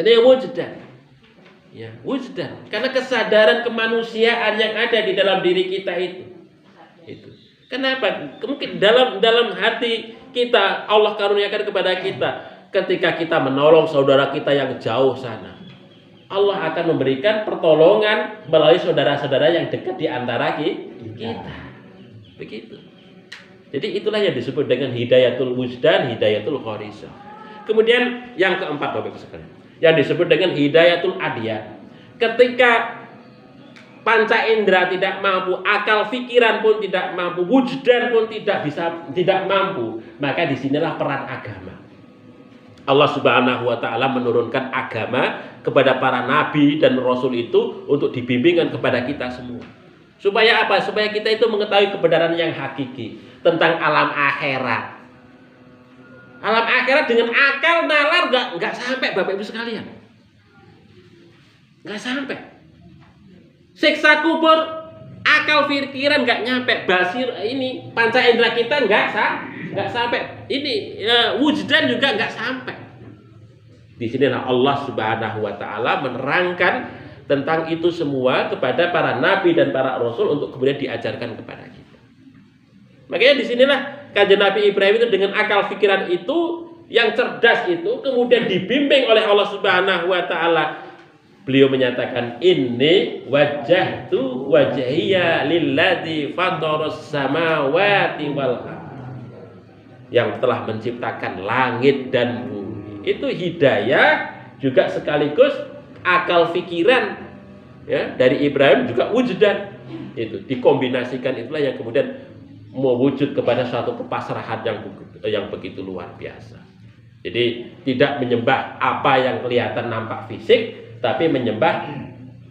Ini wujdan. Ya, wujdan. Karena kesadaran kemanusiaan yang ada di dalam diri kita itu. Kenapa? Mungkin dalam hati kita Allah karuniakan kepada kita ketika kita menolong saudara kita yang jauh sana. Allah akan memberikan pertolongan melalui saudara-saudara yang dekat di antara kita. Begitu. Jadi itulah yang disebut dengan hidayatul wujdan, hidayatul gharizah. Kemudian yang keempat Bapak sekalian, yang disebut dengan hidayatul adiyah. Ketika panca indera tidak mampu, akal pikiran pun tidak mampu, wujdan pun tidak mampu, maka disinilah peran agama. Allah Subhanahu wa Ta'ala menurunkan agama kepada para nabi dan rasul itu untuk dibimbingkan kepada kita semua. Supaya apa? Supaya kita itu mengetahui kebenaran yang hakiki tentang alam akhirat. Alam akhirat dengan akal nalar nggak sampai Bapak Ibu sekalian. Nggak sampai. Siksa kubur, akal pikiran nggak nyampe. Basir ini panca indera kita nggak sampai. Ini wujdan juga nggak sampai. Di sinilah Allah Subhanahu wa Ta'ala menerangkan tentang itu semua kepada para nabi dan para rasul untuk kemudian diajarkan kepada kita. Makanya di sinilah Kanjeng Nabi Ibrahim itu dengan akal pikiran itu yang cerdas itu kemudian dibimbing oleh Allah Subhanahu wa Ta'ala. Beliau menyatakan inni wajjahtu wajhiya lilladzi fataras samawati wal ardh, yang telah menciptakan langit dan bumi. Itu hidayah juga sekaligus akal pikiran ya, dari Ibrahim juga wujdan. Itu dikombinasikan, itulah yang kemudian mewujud kepada suatu kepasrahan yang begitu luar biasa. Jadi tidak menyembah apa yang kelihatan nampak fisik, tapi menyembah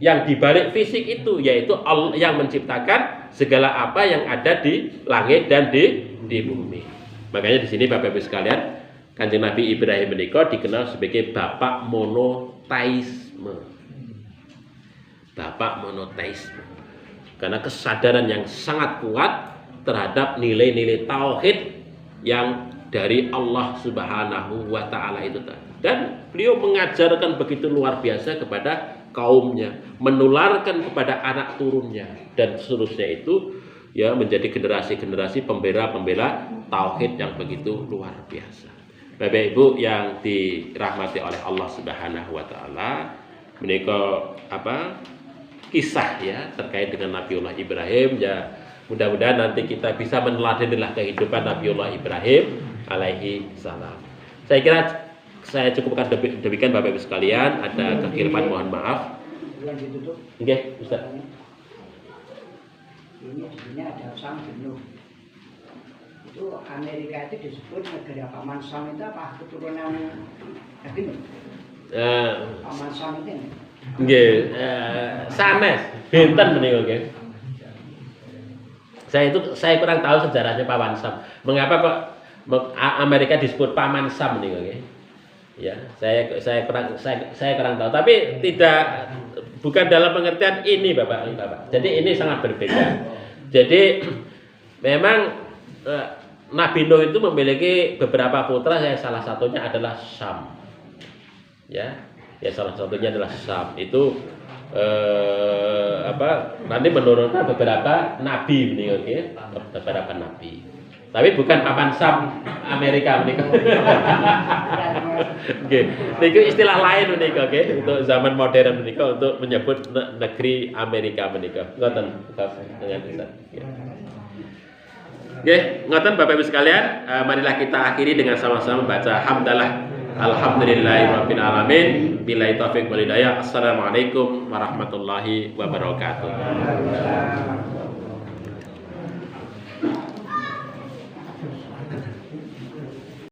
yang dibalik fisik itu, yaitu Allah yang menciptakan segala apa yang ada di langit dan di bumi. Makanya di sini Bapak Ibu sekalian, Kanjeng Nabi Ibrahim menika dikenal sebagai bapak monoteisme. Bapak monoteisme. Karena kesadaran yang sangat kuat terhadap nilai-nilai tauhid yang dari Allah Subhanahu wa Ta'ala itu tadi. Dan beliau mengajarkan begitu luar biasa kepada kaumnya, menularkan kepada anak turunnya dan seterusnya itu ya menjadi generasi-generasi pembela-pembela tauhid yang begitu luar biasa. Bapak Ibu yang dirahmati oleh Allah Subhanahu wa Ta'ala, menika kisah ya terkait dengan Nabiullah Ibrahim ya, mudah-mudahan nanti kita bisa meneladanilah kehidupan Nabiullah Ibrahim alaihi salam. Saya kira saya cukupkan demikian Bapak Ibu sekalian. Ada kekeliruan mohon maaf. Oke, Ustaz. Ini di sini ada Sam Benu. Itu Amerika itu disebut negara Paman Sam itu apa? Keturunan Nabi Nuh. Paman Sam itu. Nggih, sanes benten menika nggih. Saya kurang tahu sejarahnya Paman Sam. Mengapa kok Amerika disebut Paman Sam menika nggih? Ya, saya kurang tahu, tapi bukan dalam pengertian ini Bapak. Jadi ini sangat berbeda. Jadi memang Nabi Nuh itu memiliki beberapa putra, salah satunya adalah Sam. Ya salah satunya adalah Sam. Itu nanti menurunkan beberapa nabi nih, oke? Beberapa nabi. Tapi bukan Paman Sam Amerika menika. Oke, niku istilah lain menika, oke? Untuk zaman modern menika untuk menyebut negeri Amerika menika. Ngoten, dengan Ustaz. Oke, ngoten Bapak Ibu sekalian, marilah kita akhiri dengan sama-sama baca hamdalah. Alhamdulillahirabbil alamin. Billahi taufiq wal hidayah. Assalamualaikum warahmatullahi wabarakatuh.